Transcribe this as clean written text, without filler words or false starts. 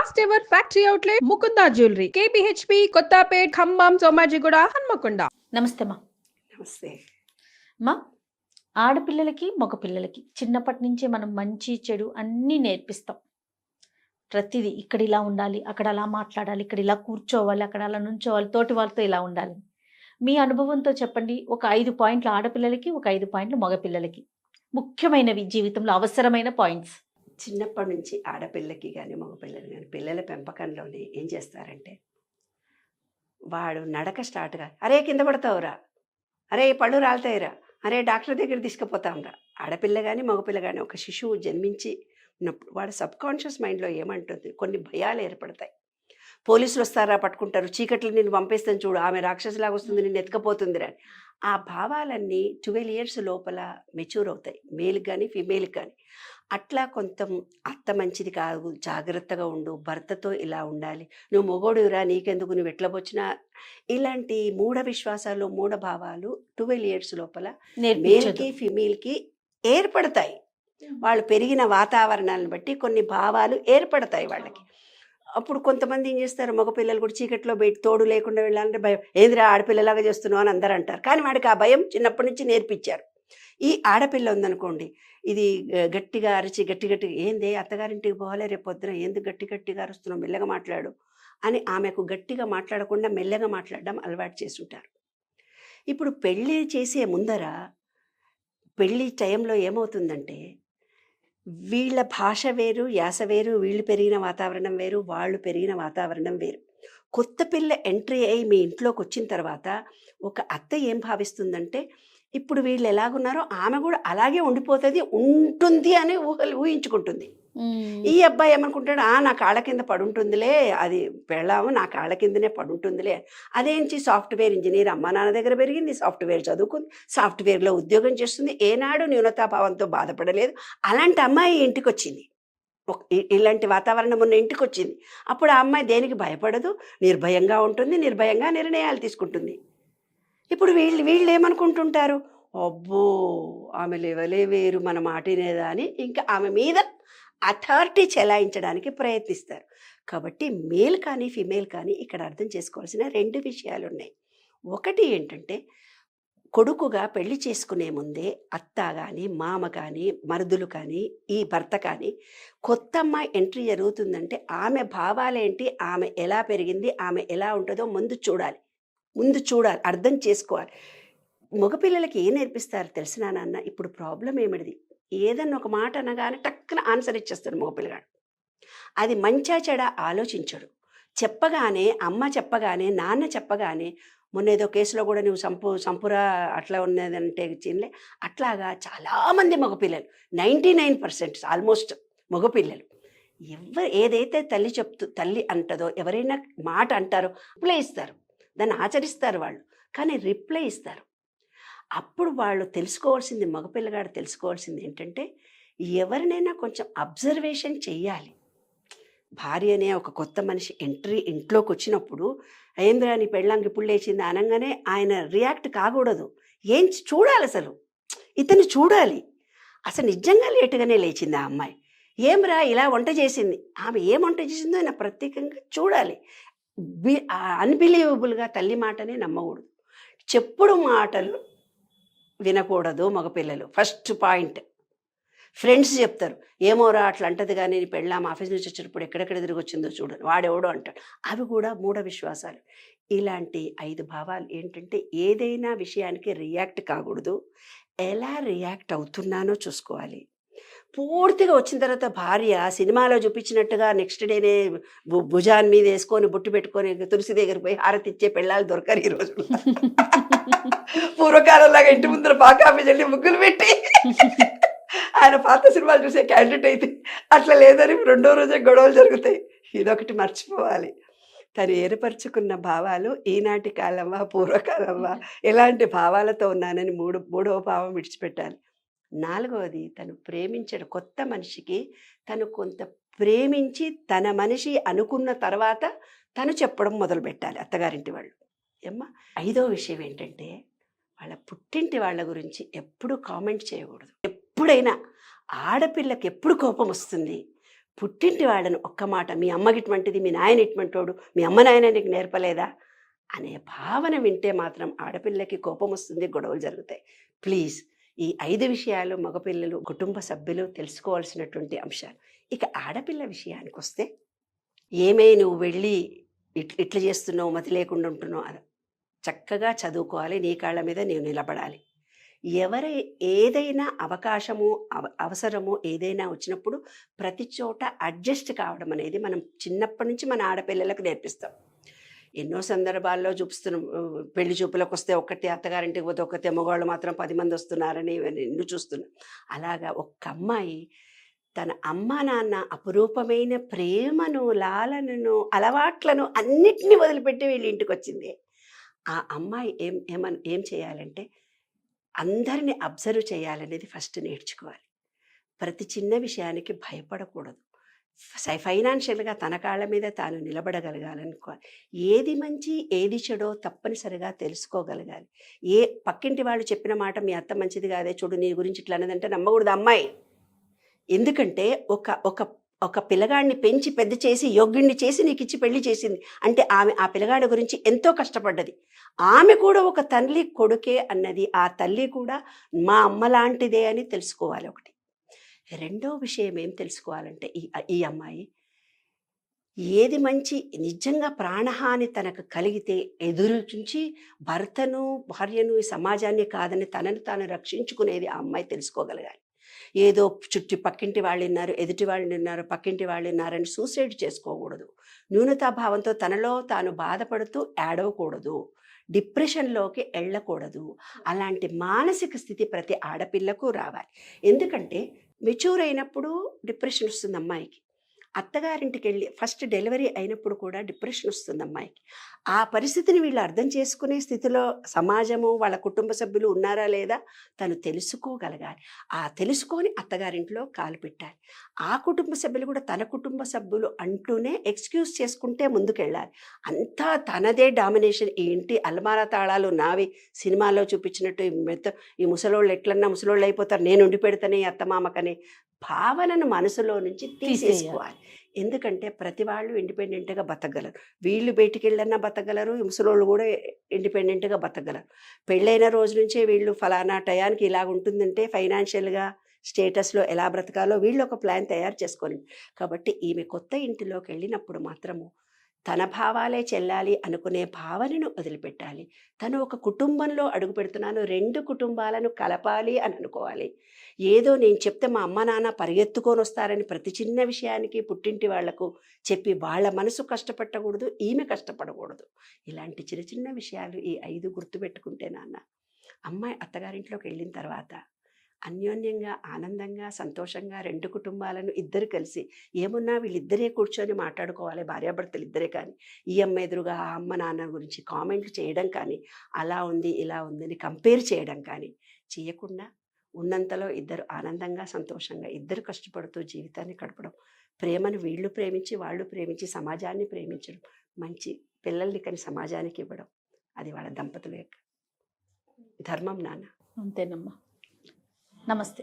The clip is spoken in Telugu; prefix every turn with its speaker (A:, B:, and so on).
A: First ever factory outlet Mukunda jewellery KPHB Kothapet Khammam Somajiguda Hanamkonda.
B: నమస్తే మా.
C: నమస్తే.
B: మా ఆడపిల్లలకి మగపిల్లలకి చిన్నప్పటి నుంచే మనం మంచి చెడు అన్నీ నేర్పిస్తాం. ప్రతిదీ ఇక్కడ ఇలా ఉండాలి, అక్కడ అలా మాట్లాడాలి, ఇక్కడ ఇలా కూర్చోవాలి, అక్కడ అలా నుంచోవాలి, తోటి వాళ్ళతో ఇలా ఉండాలి. మీ అనుభవంతో చెప్పండి. ఒక 5 పాయింట్లు ఆడపిల్లలకి, ఒక 5 పాయింట్లు మగపిల్లలకి, ముఖ్యమైనవి జీవితంలో అవసరమైన పాయింట్స్.
C: చిన్నప్పటి నుంచి ఆడపిల్లకి కానీ మగపిల్లలు కానీ పిల్లల పెంపకంలోనే ఏం చేస్తారంటే, వాడు నడక స్టార్ట్గా అరే కింద పడతావురా, అరే పళ్ళు రాలుతాయిరా, అరే డాక్టర్ దగ్గర తీసుకుపోతాంరా. ఆడపిల్ల కానీ మగపిల్ల కానీ ఒక శిశువు జన్మించి ఉన్నప్పుడు వాడు సబ్కాన్షియస్ మైండ్లో ఏమంటుంది, కొన్ని భయాలు ఏర్పడతాయి. పోలీసులు వస్తారా, పట్టుకుంటారు, చీకట్లు నిన్ను పంపేస్తాను చూడు, ఆమె రాక్షసులాగా వస్తుంది, నిన్ను ఎత్తుకపోతుందిరా. ఆ భావాలన్నీ 12 years లోపల మెచ్యూర్ అవుతాయి, మేల్కి కానీ ఫీమేల్కి కానీ. అట్లా కొంత అత్త మంచిది కాదు, జాగ్రత్తగా ఉండు, భర్తతో ఇలా ఉండాలి, నువ్వు మొగోడురా, నీకెందుకు, నువ్వు ఎట్లా వచ్చినా, ఇలాంటి మూఢ విశ్వాసాలు మూఢ భావాలు 12 years లోపల మేల్కి ఫీమేల్కి ఏర్పడతాయి. వాళ్ళు పెరిగిన వాతావరణాలను బట్టి కొన్ని భావాలు ఏర్పడతాయి వాళ్ళకి. అప్పుడు కొంతమంది ఏం చేస్తారు, మగపిల్లలు కూడా చీకట్లో బయట తోడు లేకుండా వెళ్ళాలంటే భయం, ఏందిరా ఆడపిల్లలాగా చేస్తున్నావు అని అందరూ అంటారు. కానీ వాడికి ఆ భయం చిన్నప్పటి నుంచి నేర్పించారు. ఈ ఆడపిల్ల ఉందనుకోండి, ఇది గట్టిగా అరిచి గట్టిగా ఏంది అత్తగారింటికి పోవాలి, రేపు పొద్దున ఎందుకు గట్టిగా అరుస్తున్నావు, మెల్లగా మాట్లాడు అని ఆమెకు గట్టిగా మాట్లాడకుండా మెల్లగా మాట్లాడడం అలవాటు చేసుంటారు. ఇప్పుడు పెళ్ళి చేసే ముందర పెళ్ళి టైంలో ఏమవుతుందంటే, వీళ్ళ భాష వేరు, యాస వేరు, వీళ్ళు పెరిగిన వాతావరణం వేరు, వాళ్ళు పెరిగిన వాతావరణం వేరు. కొత్త పిల్ల ఎంట్రీ అయ్యి మీ ఇంట్లోకి వచ్చిన తర్వాత ఒక అత్త ఏం భావిస్తుందంటే, ఇప్పుడు వీళ్ళు ఎలాగున్నారో ఆమె కూడా అలాగే ఉంటుంది అని ఊహించుకుంటుంది. ఈ అబ్బాయి ఏమనుకుంటాడు, నా కాళ్ళ కింద పడుంటుందిలే, అది పెళ్ళాము నా కాళ్ళ కిందనే పడుంటుందిలే. అదేంటి, సాఫ్ట్వేర్ ఇంజనీర్, అమ్మ నాన్న దగ్గర పెరిగింది, సాఫ్ట్వేర్ చదువుకుంది, సాఫ్ట్వేర్లో ఉద్యోగం చేస్తుంది, ఏనాడు న్యూనతాభావంతో బాధపడలేదు. అలాంటి అమ్మాయి ఇంటికి వచ్చింది, ఇలాంటి వాతావరణం ఉన్న ఇంటికి వచ్చింది. అప్పుడు ఆ అమ్మాయి దేనికి భయపడదు, నిర్భయంగా ఉంటుంది, నిర్భయంగా నిర్ణయాలు తీసుకుంటుంది. ఇప్పుడు వీళ్ళు ఏమనుకుంటుంటారు, అబ్బో ఆమె లెవలే వేరు, మన మాటినేదా అని ఇంకా ఆమె మీద అథారిటీ చెలాయించడానికి ప్రయత్నిస్తారు. కాబట్టి మేల్ కానీ ఫిమేల్ కానీ ఇక్కడ అర్థం చేసుకోవాల్సిన 2 విషయాలు ఉన్నాయి. ఒకటి ఏంటంటే, కొడుకుగా పెళ్లి చేసుకునే ముందే అత్త కానీ మామ కానీ మరుదులు కానీ ఈ భర్త కానీ కొత్త అమ్మాయి ఎంట్రీ జరుగుతుందంటే ఆమె భావాలేంటి, ఆమె ఎలా పెరిగింది, ఆమె ఎలా ఉంటుందో ముందు చూడాలి, అర్థం చేసుకోవాలి. మగపిల్లలకి ఏం నేర్పిస్తారు తెలిసినా నాన్న, ఇప్పుడు ప్రాబ్లం ఏమిటిది, ఏదన్నా ఒక మాట అనగానే టక్కున ఆన్సర్ ఇచ్చేస్తాడు మగపిల్లగాడు. అది మంచా చెడా ఆలోచించడు. చెప్పగానే అమ్మ చెప్పగానే నాన్న చెప్పగానే, మొన్న ఏదో కేసులో కూడా నువ్వు సంపురా అట్లా ఉన్నదంటే చిన్నలే, అట్లాగా చాలామంది మగపిల్లలు 99% ఆల్మోస్ట్ మగపిల్లలు ఏదైతే తల్లి అంటదో, ఎవరైనా మాట అంటారో రిప్లై ఇస్తారు, దాన్ని ఆచరిస్తారు వాళ్ళు, కానీ రిప్లై ఇస్తారు. అప్పుడు వాళ్ళు తెలుసుకోవాల్సింది, మగపిల్లగాడు తెలుసుకోవాల్సింది ఏంటంటే, ఎవరినైనా కొంచెం అబ్జర్వేషన్ చెయ్యాలి. భార్య అనే ఒక కొత్త మనిషి ఇంట్లోకి వచ్చినప్పుడు, ఏంద్రా నీ పెళ్ళాంగి ఇప్పుడు లేచింది అనగానే ఆయన రియాక్ట్ కాకూడదు. ఏం చూడాలి, ఇతను చూడాలి. అసలు నిజంగా లేటుగానే లేచింది ఆ అమ్మాయి, ఏమ్రా ఇలా వంట చేసింది, ఆమె ఏం వంట చేసిందో ఆయన ప్రత్యేకంగా చూడాలి. అన్బిలీవబుల్గా తల్లి మాటనే నమ్మకూడదు, చెప్పుడు మాటలు వినకూడదు మగపిల్లలు. First point. ఫ్రెండ్స్ చెప్తారు, ఏమోరా అట్లా అంటది కానీ నీ పెళ్ళాం ఆఫీస్ నుంచి వచ్చేటప్పుడు ఎక్కడెక్కడ తిరిగి వచ్చిందో చూడు, వాడెవడో అంటాడు. అవి కూడా మూఢ విశ్వాసాలు. ఇలాంటి 5 భావాలు ఏంటంటే, ఏదైనా విషయానికి రియాక్ట్ కాకూడదు, ఎలా రియాక్ట్ అవుతున్నానో చూసుకోవాలి. పూర్తిగా వచ్చిన తర్వాత భార్య సినిమాలో చూపించినట్టుగా నెక్స్ట్ డేనే భుజాన్ మీద వేసుకొని బొట్టు పెట్టుకొని తులసి దగ్గర పోయి హారతి ఇచ్చే పెళ్ళాలు దొరకరు ఈ రోజు. పూర్వకాలంలాగా ఇంటి ముందర పాకాపి చెల్లి ముగ్గులు పెట్టి ఆయన పాత సినిమాలు చూసే క్యాండిడేట్ అయితే అట్లా లేదని 2వ రోజే గొడవలు జరుగుతాయి. ఇదొకటి మర్చిపోవాలి. తను ఏర్పరచుకున్న భావాలు ఈనాటి కాలమా పూర్వకాలమా, ఎలాంటి భావాలతో ఉన్నానని మూడవ భావం విడిచిపెట్టాలి. 4వది, తను ప్రేమించడం, కొత్త మనిషికి తను కొంత ప్రేమించి తన మనిషి అనుకున్న తర్వాత తను చెప్పడం మొదలు పెట్టాలి అత్తగారింటి వాళ్ళు. ఏమ్మా 5వ విషయం ఏంటంటే, వాళ్ళ పుట్టింటి వాళ్ళ గురించి ఎప్పుడు కామెంట్ చేయకూడదు. ఎప్పుడైనా ఆడపిల్లకి ఎప్పుడు కోపం వస్తుంది, పుట్టింటి వాళ్ళను ఒక్క మాట, మీ అమ్మకి ఇటువంటిది, మీ నాయన ఇటువంటోడు, మీ అమ్మ నాయన నీకు నేర్పలేదా అనే భావన వింటే మాత్రం ఆడపిల్లకి కోపం వస్తుంది, గొడవలు జరుగుతాయి. ప్లీజ్ ఈ 5 విషయాలు మగపిల్లలు, కుటుంబ సభ్యులు తెలుసుకోవాల్సినటువంటి అంశాలు. ఇక ఆడపిల్ల విషయానికి వస్తే, ఏమే నువ్వు వెళ్ళి ఇట్లా చేస్తున్నావు, మతి లేకుండా ఉంటున్నావు, అది చక్కగా చదువుకోవాలి, నీ కాళ్ళ మీద నీవు నిలబడాలి. ఎవరి ఏదైనా అవకాశము అవసరము ఏదైనా వచ్చినప్పుడు ప్రతి చోట అడ్జస్ట్ కావడం అనేది మనం చిన్నప్పటి నుంచి మన ఆడపిల్లలకు నేర్పిస్తాం. ఎన్నో సందర్భాల్లో చూపిస్తున్నాం, పెళ్లి చూపులకు వస్తే ఒక్కటి, అత్తగారింటికి పోతే ఒక్కతే, మగవాళ్ళు మాత్రం 10 మంది వస్తున్నారని ఎన్నో చూస్తున్నాం. అలాగా ఒక్క అమ్మాయి తన అమ్మ నాన్న అపురూపమైన ప్రేమను, లాలనను, అలవాట్లను అన్నిటినీ వదిలిపెట్టి వీళ్ళ ఇంటికి వచ్చింది. ఆ అమ్మాయి ఏం చేయాలంటే అందరిని అబ్జర్వ్ చేయాలనేది ఫస్ట్ నేర్చుకోవాలి. ప్రతి చిన్న విషయానికి భయపడకూడదు. ఫైనాన్షియల్గా తన కాళ్ళ మీద తాను నిలబడగలగాలనుకోవాలి. ఏది మంచి ఏది చెడో తప్పనిసరిగా తెలుసుకోగలగాలి. పక్కింటి వాళ్ళు చెప్పిన మాట మీ అత్త మంచిది కాదే, చూడు నీ గురించి ఇట్లా అన్నదంటే నమ్మకూడదు అమ్మాయి. ఎందుకంటే ఒక పిల్లగాడిని పెంచి పెద్ద చేసి యోగ్యుణ్ణి చేసి నీకు ఇచ్చి పెళ్లి చేసింది అంటే ఆమె ఆ పిల్లగాడి గురించి ఎంతో కష్టపడ్డది. ఆమె కూడా ఒక తల్లి కొడుకే అన్నది, ఆ తల్లి కూడా మా అమ్మ లాంటిదే అని తెలుసుకోవాలి ఒకటి. రెండో విషయం ఏం తెలుసుకోవాలంటే, ఈ అమ్మాయి ఏది మంచి, నిజంగా ప్రాణహాని తనకు కలిగితే ఎదురుచి భర్తను, భార్యను, ఈ సమాజాన్ని కాదని తనను తాను రక్షించుకునేది ఆ అమ్మాయి తెలుసుకోగలగాలి. ఏదో పక్కింటి వాళ్ళు విన్నారు, ఎదుటి వాళ్ళు విన్నారు, పక్కింటి వాళ్ళు విన్నారని సూసైడ్ చేసుకోకూడదు. న్యూనతాభావంతో తనలో తాను బాధపడుతూ ఏడవకూడదు, డిప్రెషన్లోకి వెళ్ళకూడదు. అలాంటి మానసిక స్థితి ప్రతి ఆడపిల్లకు రావాలి. ఎందుకంటే మెచ్యూర్ అయినప్పుడు డిప్రెషన్ వస్తుంది అమ్మాయికి. అత్తగారింటికి వెళ్ళి ఫస్ట్ డెలివరీ అయినప్పుడు కూడా డిప్రెషన్ వస్తుంది అమ్మాయికి. ఆ పరిస్థితిని వీళ్ళు అర్థం చేసుకునే స్థితిలో సమాజము, వాళ్ళ కుటుంబ సభ్యులు ఉన్నారా లేదా తను తెలుసుకోగలగాలి. ఆ తెలుసుకొని అత్తగారింట్లో కాలు పెట్టాలి. ఆ కుటుంబ సభ్యులు కూడా తన కుటుంబ సభ్యులు అంటూనే ఎక్స్క్యూజ్ చేసుకుంటే ముందుకెళ్ళాలి. అంతా తనదే డామినేషన్, ఈ ఇంటి అల్మారా తాళాలు నావి, సినిమాలో చూపించినట్టు ఈ ముసలోళ్ళు ఎట్లన్నా ముసలోళ్ళు అయిపోతారు, నేను ఉండి పెడతానే అత్తమామకనే భావనను మనసులో నుంచి తీసేసుకోవాలి. ఎందుకంటే ప్రతి వాళ్ళు ఇండిపెండెంట్గా బతకగలరు. వీళ్ళు బయటికి వెళ్ళన్నా బతకగలరు, ముసలోళ్ళు కూడా ఇండిపెండెంట్గా బతకగలరు. పెళ్ళైన రోజు నుంచే వీళ్ళు ఫలానా టయానికి ఇలా ఉంటుందంటే ఫైనాన్షియల్గా స్టేటస్లో ఎలా బ్రతకాలో వీళ్ళు ఒక ప్లాన్ తయారు చేసుకోవాలి. కాబట్టి ఈమె కొత్త ఇంటిలోకి వెళ్ళినప్పుడు మాత్రము తన భావాలే చెల్లాలి అనుకునే భావనను వదిలిపెట్టాలి. తను ఒక కుటుంబంలో అడుగు పెడుతున్నాను, 2 కుటుంబాలను కలపాలి అని అనుకోవాలి. ఏదో నేను చెప్తే మా అమ్మ నాన్న పరిగెత్తుకొని వస్తారని ప్రతి చిన్న విషయానికి పుట్టింటి వాళ్లకు చెప్పి వాళ్ళ మనసు కష్టపెట్టకూడదు, ఈమె కష్టపడకూడదు. ఇలాంటి చిన్న చిన్న విషయాలు ఈ 5 గుర్తుపెట్టుకుంటే నాన్న, అమ్మాయి అత్తగారింట్లోకి వెళ్ళిన తర్వాత అన్యోన్యంగా, ఆనందంగా, సంతోషంగా 2 కుటుంబాలను ఇద్దరు కలిసి, ఏమున్నా వీళ్ళిద్దరే కూర్చొని మాట్లాడుకోవాలి, భార్యాభర్తలు ఇద్దరే. కానీ ఈ అమ్మ ఎదురుగా ఆ అమ్మ నాన్న గురించి కామెంట్లు చేయడం కానీ, అలా ఉంది ఇలా ఉందని కంపేర్ చేయడం కానీ చేయకుండా ఉన్నంతలో ఇద్దరు ఆనందంగా, సంతోషంగా ఇద్దరు కష్టపడుతూ జీవితాన్ని గడపడం, ప్రేమను వీళ్ళు ప్రేమించి వాళ్ళు ప్రేమించి సమాజాన్ని ప్రేమించడం, మంచి పిల్లల్ని కానీ సమాజానికి ఇవ్వడం, అది వాళ్ళ దంపతుల యొక్క ధర్మం నాన్న.
B: అంతేనమ్మా. నమస్తే.